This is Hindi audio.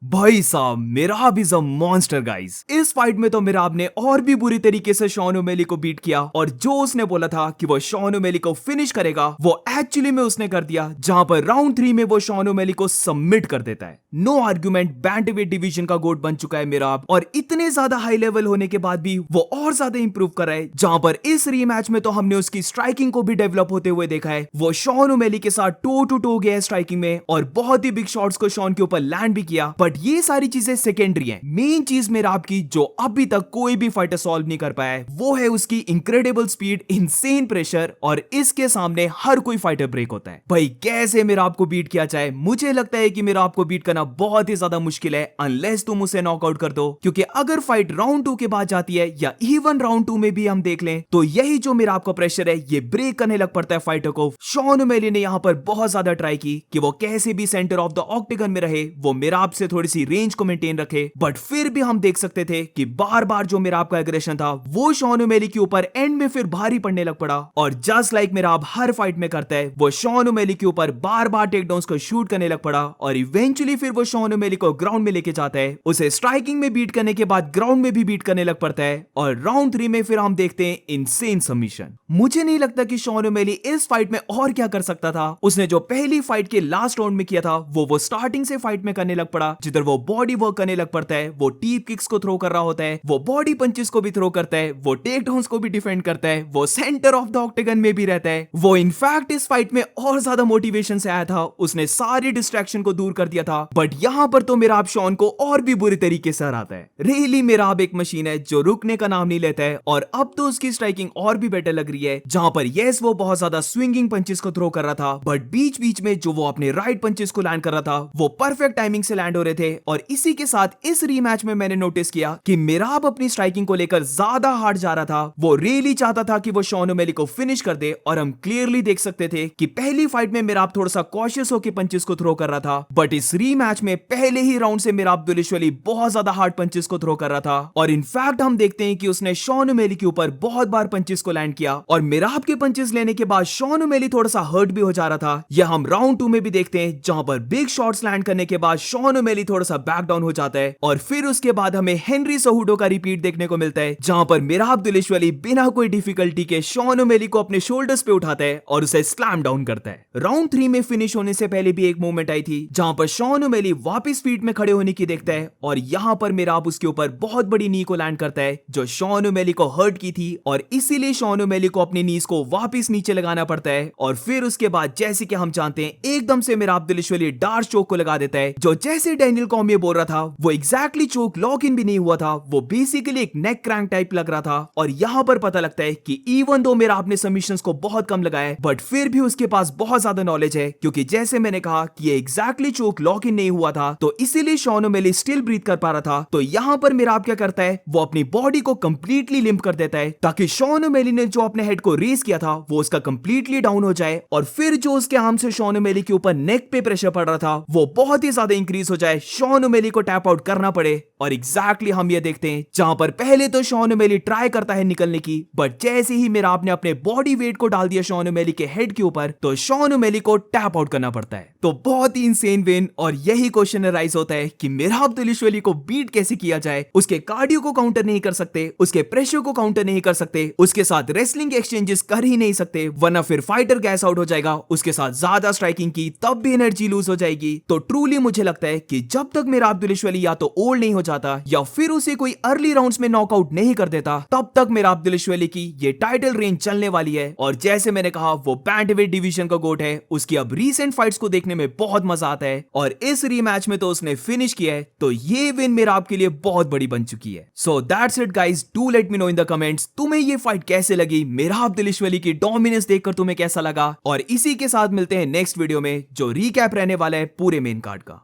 भाई साहब मिराब इज अ मॉन्स्टर गाइस। इस फाइट में तो मिराब ने और भी बुरी तरीके से शॉन ओमेली को बीट किया और जो उसने बोला था कि वो शॉन ओमेली को फिनिश करेगा वो एक्चुअली में उसने कर दिया, जहां पर राउंड 3 में वो शॉन ओमेली को सबमिट कर देता है। नो आर्ग्यूमेंट, बैंटवेट डिवीजन का गोट बन चुका है मिराब और इतने ज्यादा हाई लेवल होने के बाद भी वो और ज्यादा इंप्रूव कर रहा है। जहां पर इस रीमैच में तो हमने उसकी स्ट्राइकिंग को भी डेवलप होते हुए देखा है। वो शॉन ओमेली के साथ टो टू टो गया है स्ट्राइकिंग में और बहुत ही बिग शॉट्स को शॉन के ऊपर लैंड भी किया, बट ये सारी चीजें सेकेंडरी हैं। मेन चीज मिराब की जो अभी तक कोई भी फाइटर सॉल्व नहीं कर पाया है वो है उसकी इनक्रेडिबल स्पीड, इनसेन प्रेशर और इसके सामने हर कोई फाइटर ब्रेक होता है। भाई कैसे मिराब को बीट किया जाए? मुझे लगता है कि मिराब को बीट करना बहुत ही ज्यादा मुश्किल है अनलेस तुम उसे नॉकआउट कर दो, क्योंकि अगर फाइट राउंड 2 के बाद जाती है या इवन राउंड 2 में भी हम देख लें तो यही जो मिराब का प्रेशर है ये ब्रेक करने लग पड़ता है फाइटर को। शॉन ओमेली ने यहां पर बहुत ज्यादा ट्राई की कि वो कैसे भी सेंटर ऑफ द ऑक्टेगन में रहे, वो मिराब से थोड़ी सी रेंज को मेंटेन रखे, बट फिर भी हम देख सकते थे कि बार बार जो मिराब का एग्रेशन था वो शॉन ओमेली के ऊपर एंड में फिर भारी पड़ने लग पड़ा। और जस्ट लाइक मिराब हर फाइट में करता है, वो शॉन ओमेली के ऊपर बार बार टेकडाउन्स को शूट करने लग पड़ा और इवेंचुअली फिर वो शॉन ओमेली को ग्राउंड में लेके जाता है। उसे स्ट्राइकिंग में बीट करने के बाद ग्राउंड में भी बीट करने लग पड़ता है और राउंड 3 में फिर हम देखते हैं इनसेन सबमिशन। मुझे नहीं लगता कि शॉन ओमेली इस फाइट में और क्या कर सकता था। उसने जो पहली फाइट के लास्ट राउंड में किया था वो स्टार्टिंग से फाइट में करने लग पड़ा, जिधर वो बॉडी वर्क करने लग पड़ता है, वो टीप किक्स को थ्रो कर रहा होता है, वो बॉडी पंचेस को भी थ्रो करता है, वो टेक डाउन्स को भी डिफेंड करता है, वो सेंटर ऑफ द ऑक्टेगन में भी रहता है। वो इनफैक्ट इस फाइट में और ज्यादा मोटिवेशन से आया था, उसने सारी डिस्ट्रैक्शन को दूर कर दिया था। बट यहां पर तो मिराब शॉन को और भी बुरी तरीके से हराता है। रियली मिराब एक मशीन है जो रुकने का नाम नहीं लेता है और अब तो उसकी स्ट्राइकिंग और भी बेटर लग रही है, जहां पर यस वो बहुत ज्यादा स्विंगिंग पंचेस को थ्रो कर रहा था, बट बीच बीच में जो वो अपने राइट पंचेस को लैंड कर रहा था वो परफेक्ट टाइमिंग से लैंड हो रहे थे। और इसी के साथ इस रीमैच में मैंने नोटिस किया कि मिराब अपनी स्ट्राइकिंग को लेकर ज्यादा हार्ड जा रहा था। वो रियली चाहता था कि वो शॉन ओमेली को फिनिश कर दे और हम क्लियरली देख सकते थे कि पहली फाइट में मिराब थोड़ा सा कॉशियस होकर पंचेस को थ्रो कर रहा था, बट इस रीमैच में पहले ही राउंड से मिराब दुलिशवली बहुत ज्यादा हार्ड पंचेस को थ्रो कर रहा था। और इनफैक्ट हम देखते हैं कि उसने शॉन ओमेली के ऊपर बहुत बार पंचेस को लैंड किया और मिराब के पंचेस लेने के बाद शॉन ओमेली थोड़ा सा हर्ट भी हो जा रहा था। यह हम राउंड 2 में भी देखते हैं, जहां पर बिग शॉट्स लैंड करने के बाद शॉन ओमेली थोड़ा सा बैक डाउन हो जाता है और फिर उसके बाद हमें हेनरी सहूडो का रिपीट देखने को मिलता है, जहां पर मिराब दुलिशवली बिना कोई डिफिकल्टी के शॉन ओमेली को अपने शोल्डर्स पे उठाता है और उसे स्लैम डाउन करता है। राउंड 3 में फिनिश होने से पहले भी एक मूवमेंट आई थी जहां पर शॉन ओमेली वापस फीट में खड़े होने की देखता है और यहां पर मिराब उसके ऊपर बहुत बड़ी नी को लैंड करता है जो शॉन ओमेली को हर्ट की थी और इसीलिए शॉन ओमेली को अपनी नीज को वापस नीचे लगाना पड़ता है। और फिर उसके बाद जैसे कि हम जानते हैं एकदम से मिराब दुलिशवली डार्क चोक को लगा देता है, जो जैसे डैनियल कॉर्मियर बोल रहा था वो एग्जैक्टली चोक लॉक इन भी नहीं हुआ था, वो बेसिकली एक नेक क्रैंक टाइप लग रहा था। और यहां पर पता लगता है कि इवन दो मिराब ने सबमिशंस को बहुत कम लगाया है बट फिर भी उसके पास बहुत ज्यादा नॉलेज है, क्योंकि जैसे मैंने कहा कि ये एग्जैक्टली चोक लॉक इन नहीं हुआ था तो इसीलिए शॉन ओमेली स्टिल ब्रीथ कर पा रहा था। तो यहां पर मिराब क्या करता है, वो अपनी बॉडी को कंप्लीटली लिम्प कर देता है ताकि शॉन ओमेली ने जो अपने हेड को रेज किया था वो उसका कंप्लीटली डाउन हो जाए और फिर जो उसके आर्म से शॉन ओमेली के ऊपर नेक पे प्रेशर पड़ रहा था वो बहुत ही ज्यादा इंक्रीज हो जाए, शॉन ओमेली को टैप आउट करना पड़े। और एग्जैक्टली हम ये देखते हैं जहां पर पहले तो शॉन ओमेली ट्राई करता है निकलने की, बट जैसे ही मिराब ने अपने बॉडी वेट को डाल दिया शॉन ओमेली के हेड के ऊपर तो शॉन ओमेली को टैप आउट करना पड़ता है। तो बहुत ही इंसेन विन और यही क्वेश्चन राइज होता है कि मिराब दुलिशवली को बीट कैसे किया जाए। उसके कार्डियो को काउंटर नहीं कर सकते, उसके प्रेशर को काउंटर नहीं कर सकते, उसके साथ रेसलिंग एक्सचेंजेस कर ही नहीं सकते वरना फिर फाइटर गैस आउट हो जाएगा, उसके साथ ज्यादा स्ट्राइकिंग की तब भी एनर्जी लूज हो जाएगी। तो ट्रूली मुझे लगता है कि जब तक मिराब दुलिशवली या तो ओल्ड नहीं हो जाता या फिर उसे कोई अर्ली राउंड्स में नॉकआउट नहीं कर देता तब तक मिराब दुलिशवली की ये टाइटल रेंज चलने वाली है। और जैसे मैंने कहा वो बैंटवेट डिवीजन का गोट है, उसकी अब रीसेंट फाइट्स को देखने में बहुत मजा आता है और इस रीमैच में तो उसने फिनिश किया है, तो ये विन मिराब के लिए बहुत बड़ी बन चुकी है। So that's it guys, do let me know in the comments तुम्हें ये फाइट कैसे लगी, मिराब दुलिशवली की डोमिनेंस देखकर तुम्हें कैसा लगा। और इसी के साथ मिलते हैं नेक्स्ट वीडियो में जो रीकैप रहने वाला है पूरे मेन कार्ड का।